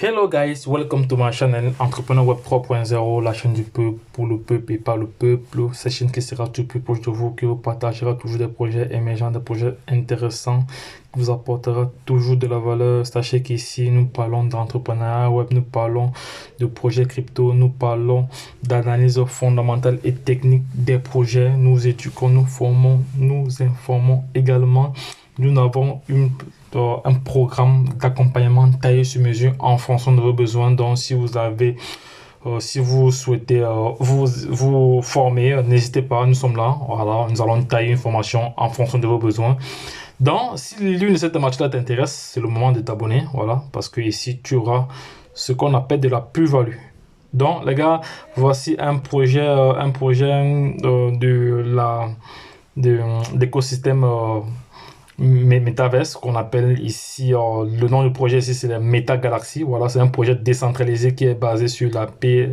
Hello guys, welcome to my channel Entrepreneur Web 3.0, la chaîne du peuple, pour le peuple et par le peuple. Cette chaîne qui sera tout plus proche de vous, qui vous partagera toujours des projets émergents, des projets intéressants, qui vous apportera toujours de la valeur. Sachez qu'ici, nous parlons d'entrepreneuriat web, nous parlons de projets crypto, nous parlons d'analyse fondamentale et technique des projets. Nous éduquons, nous formons, nous informons également. Nous avons un programme d'accompagnement taillé sur mesure en fonction de vos besoins. Donc, si vous souhaitez vous former, n'hésitez pas, nous sommes là. Voilà, nous allons tailler une formation en fonction de vos besoins. Donc, si l'une de ces thématiques-là t'intéresse, c'est le moment de t'abonner. Voilà, parce que ici, tu auras ce qu'on appelle de la plus-value. Donc, les gars, voici un projet d'écosystème Metaverse qu'on appelle ici, le nom du projet ici c'est la Meta Galaxy. Voilà, c'est un projet décentralisé qui est basé sur la Play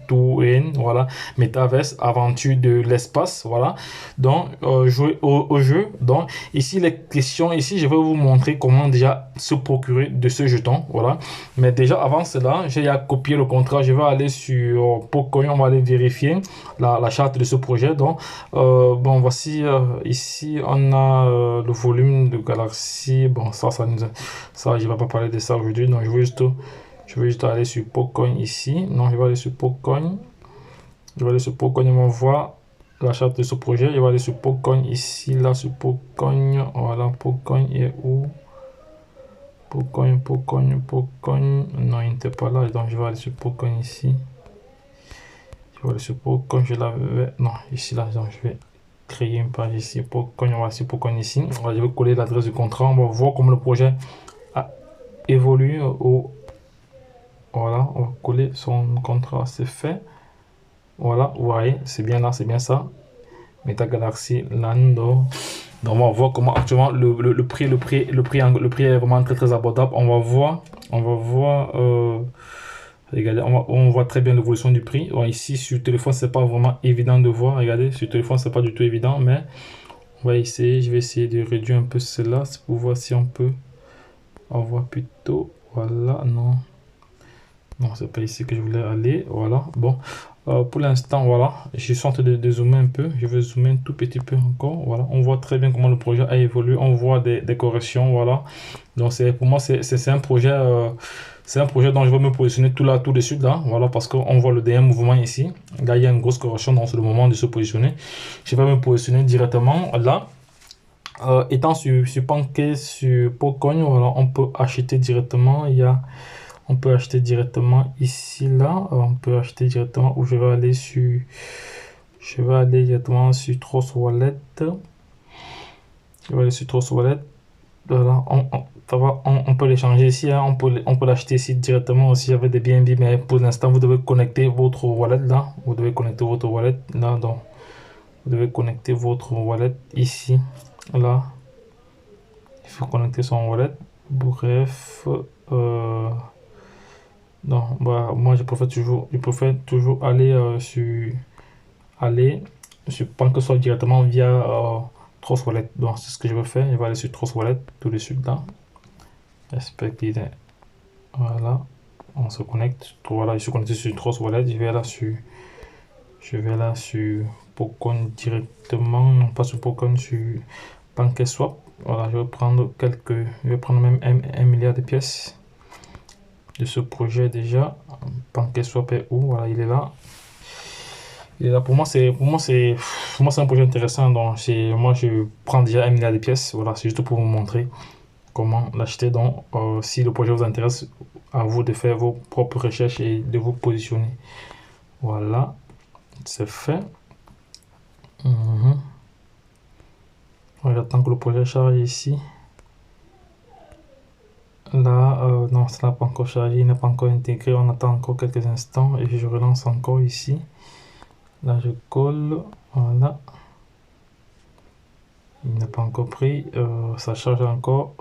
to Earn. Voilà, Metaverse, aventure de l'espace. Voilà, donc jouer au jeu. Donc ici les questions, ici je vais vous montrer comment déjà se procurer de ce jeton. Voilà, mais déjà avant cela, j'ai à copier le contrat. Je vais aller sur Pocoin, on va aller vérifier la charte de ce projet. Donc bon, voici ici on a le volume de Galaxy. Bon, ça je vais pas parler de ça aujourd'hui. Donc je vais juste aller sur Pocoin ici. Non, je vais aller sur Pocoin. Je vais aller sur Pocoin, on voit la charte de ce projet. Je vais aller sur Pocoin ici, là sur Pocoin. Voilà, Pocoin est où? Pocoin. Non, il n'était pas là. Donc je vais aller sur Pocoin ici. Je vais aller sur Pocoin. Je l'avais. Non, ici là. Donc je vais créer une page ici pour qu'on ici. Je vais coller l'adresse du contrat. On va voir comment le projet a évolué voilà, on va coller son contrat, c'est fait. Voilà, vous voyez, c'est bien là, c'est bien ça. Meta Galaxy Lando. Donc on va voir comment actuellement le prix est vraiment très abordable. On va voir regardez, on voit très bien l'évolution du prix. Bon, ici sur téléphone c'est pas vraiment évident de voir. Regardez, sur téléphone c'est pas du tout évident, mais on va essayer. Je vais essayer de réduire un peu cela pour voir si on peut avoir plutôt. Voilà, non, c'est pas ici que je voulais aller. Voilà, bon, pour l'instant, voilà, je suis en train de zoomer un peu. Je vais zoomer un tout petit peu encore. Voilà, on voit très bien comment le projet a évolué. On voit des corrections. Voilà, donc pour moi c'est un projet. C'est un projet dont je vais me positionner tout de suite là, voilà, parce qu'on voit le dernier mouvement ici. Là, il y a une grosse correction, donc c'est le moment de se positionner. Je vais me positionner directement là. Étant sur Pancake, sur Pocoin, voilà, on peut acheter directement. On peut acheter directement ici là. On peut acheter directement où je vais aller directement sur Trust Wallet. Je vais aller sur Trust Wallet. Voilà, on peut l'échanger ici, hein. On peut l'acheter ici directement aussi avec des BNB, mais pour l'instant vous devez connecter votre wallet là. Vous devez connecter votre wallet là, donc vous devez connecter votre wallet ici là. Il faut connecter son wallet. Bref, donc bah, moi je préfère toujours aller sur Pancake directement via Trust Wallet. Donc c'est ce que je vais faire. Je vais aller sur Trust Wallet tout de suite là. J'espère qu'il est. Voilà, on se connecte. Voilà, je suis connecté sur Trust Wallet. Je vais là sur Pocoin directement, non pas sur Pocoin, sur PancakeSwap. Voilà, je vais prendre même 1 milliard de pièces de ce projet déjà. PancakeSwap est où? Voilà, il est là. Et là, pour moi c'est un projet intéressant. Donc moi je prends déjà 1 milliard de pièces. Voilà, c'est juste pour vous montrer comment l'acheter. Donc si le projet vous intéresse, à vous de faire vos propres recherches et de vous positionner. Voilà, c'est fait. J'attends que le projet charge ici. Là, non, ça n'a pas encore chargé, il n'est pas encore intégré. On attend encore quelques instants et je relance encore ici. Là, je colle. Voilà, il n'est pas encore pris. Ça charge encore.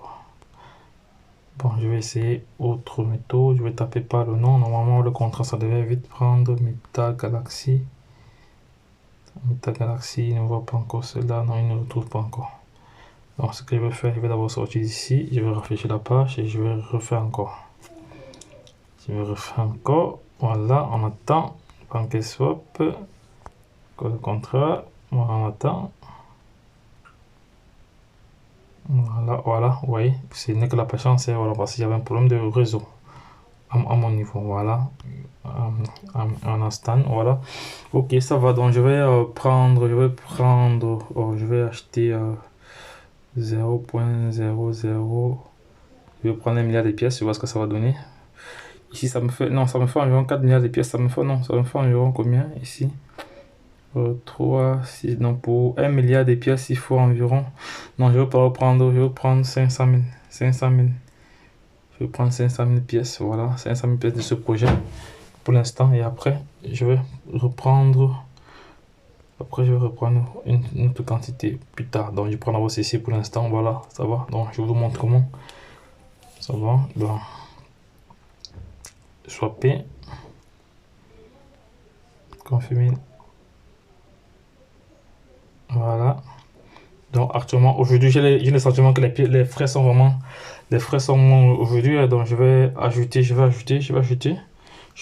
Bon, je vais essayer autre méthode. Je vais taper par le nom. Normalement, le contrat, ça devait vite prendre. Meta Galaxy. Il ne voit pas encore cela. Non, il ne le trouve pas encore. Donc, ce que je vais faire, je vais d'abord sortir d'ici. Je vais rafraîchir la page et je vais refaire encore. Je vais refaire encore. Voilà, on attend. Pancake swap. Le contrat. Voilà, on attend. Voilà, voilà, vous voyez, ce n'est que la patience, voilà, parce qu'il y avait un problème de réseau à mon niveau, voilà, un instant, voilà. Ok, ça va, donc je vais prendre, je vais acheter 0.00, je vais prendre 1 milliard de pièces, je vois ce que ça va donner. Ici, ça me fait, non, ça me fait environ 4 milliards de pièces, ça me fait, non, ça me fait environ combien ici? 3, 6, donc pour 1 milliard de pièces, il faut environ, non, je vais pas reprendre, je vais prendre 500 000, 500 000, je vais prendre 500 000 pièces, voilà, 500 000 pièces de ce projet pour l'instant, et après, je vais reprendre, une autre quantité plus tard, donc je prends la OCC pour l'instant, voilà, ça va, donc je vous montre comment, ça va, donc, swapper, confirmer. Voilà. Donc actuellement, aujourd'hui, j'ai le sentiment que les frais sont vraiment... Les frais sont aujourd'hui, donc je vais ajouter. Je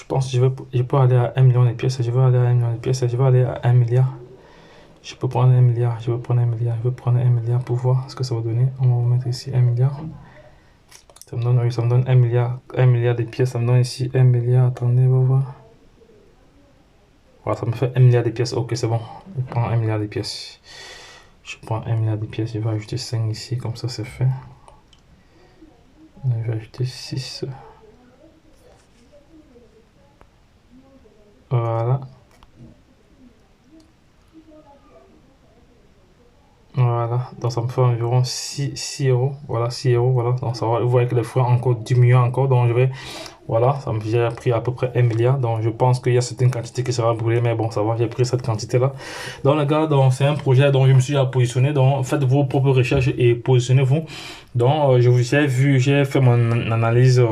pense que je peux aller à 1 million de pièces, je vais aller à 1 million de pièces, je vais aller à 1 milliard. Je peux prendre 1 milliard, je vais prendre 1 milliard, je vais prendre 1 milliard pour voir ce que ça va donner. On va mettre ici 1 milliard. Ça me donne, oui, ça me donne 1 milliard de pièces, ça me donne ici 1 milliard, attendez, on va voir. Voilà, ça me fait 1 milliard de pièces, ok, c'est bon. Je prends 1 milliard de pièces. Je prends 1 milliard de pièces, je vais ajouter 5 ici, comme ça c'est fait. Je vais ajouter 6. Voilà. Voilà, donc ça me fait environ 6 euros. Voilà, 6 euros. Voilà, donc ça va. Vous voyez que les frais encore diminuent encore. Donc je vais. Voilà, ça me j'ai pris à peu près 1 milliard. Donc je pense qu'il y a certaines quantités qui sera brûlée. Mais bon, ça va, j'ai pris cette quantité-là. Donc les gars, c'est un projet dont je me suis positionné. Donc faites vos propres recherches et positionnez-vous. Donc je vous ai vu, j'ai fait mon analyse.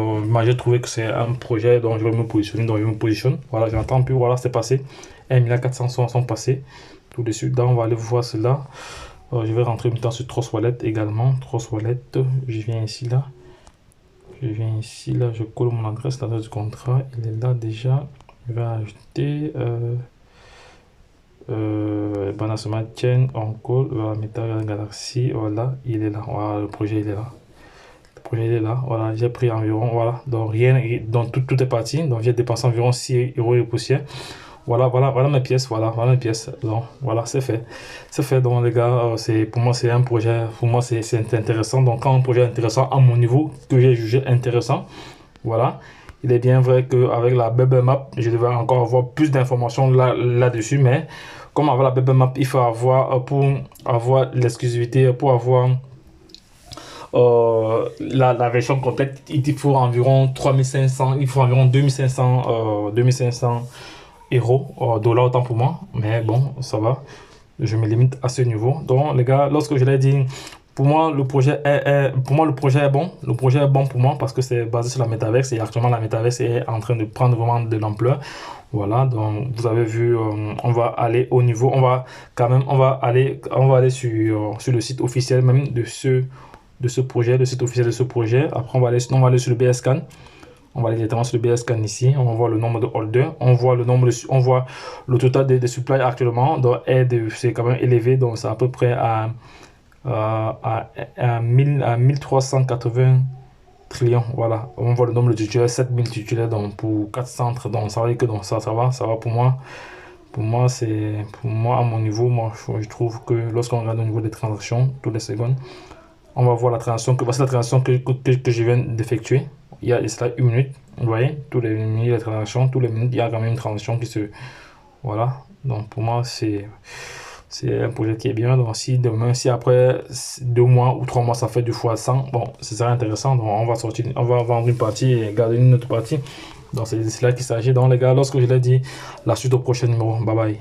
J'ai trouvé que c'est un projet dont je vais me positionner. Donc je me positionne. Voilà, j'entends plus. Voilà, c'est passé. 1 milliard 400 sont passés. Tout de suite. Donc on va aller voir cela. Je vais rentrer maintenant sur Trust Wallet également. Trust Wallet, je viens ici là. Je colle mon adresse, l'adresse du contrat. Il est là déjà. Je vais ajouter Banasoma Chain, on colle, voilà, Meta Galaxy, voilà, il est là. Voilà, le projet il est là. Le projet il est là. Voilà, j'ai pris environ, voilà, donc rien, donc tout est parti. Donc j'ai dépensé environ 6 euros et poussière. Voilà mes pièces, voilà mes pièces. Donc voilà, c'est fait. Donc les gars, pour moi c'est un projet, c'est intéressant. Donc quand un projet est intéressant à mon niveau, que j'ai jugé intéressant, voilà. Il est bien vrai qu'avec la Bubble Map, je devais encore avoir plus d'informations là-dessus, mais comme avec la Bubble Map, il faut avoir, pour avoir l'exclusivité, pour avoir la version complète, il faut environ 3500, il faut environ 2500 euros, dollars autant pour moi, mais bon, ça va, je me limite à ce niveau. Donc les gars, lorsque je l'ai dit, pour moi le projet est bon. Le projet est bon pour moi parce que c'est basé sur la métaverse et actuellement la métaverse est en train de prendre vraiment de l'ampleur. Voilà, donc vous avez vu, on va aller au niveau, on va aller sur le site officiel même de ce projet, le site officiel de ce projet. Après on va aller sur le BSCAN. On va aller directement sur le BSCAN ici, on va voir le nombre de holders, on voit le total des supplies actuellement, donc c'est quand même élevé, donc c'est à peu près à 1380 trillions, voilà. On voit le nombre de titulaires, 7000 titulaires, donc pour 4 centres, donc ça veut dire que donc ça va pour moi. Pour moi, à mon niveau, moi, je trouve que lorsqu'on regarde au niveau des transactions, toutes les secondes, on va voir la transaction, voici la transaction que je viens d'effectuer. Il y a cela 1 minute, vous voyez, tous les minutes, les transactions, tous les minutes, il y a quand même une transaction qui se... Voilà, donc pour moi, c'est un projet qui est bien. Donc si après 2 mois ou 3 mois, ça fait 2 fois 100, bon, ce serait intéressant. Donc on va vendre une partie et garder une autre partie. Donc c'est là qu'il s'agit. Donc les gars, lorsque je l'ai dit, la suite au prochain numéro. Bye bye.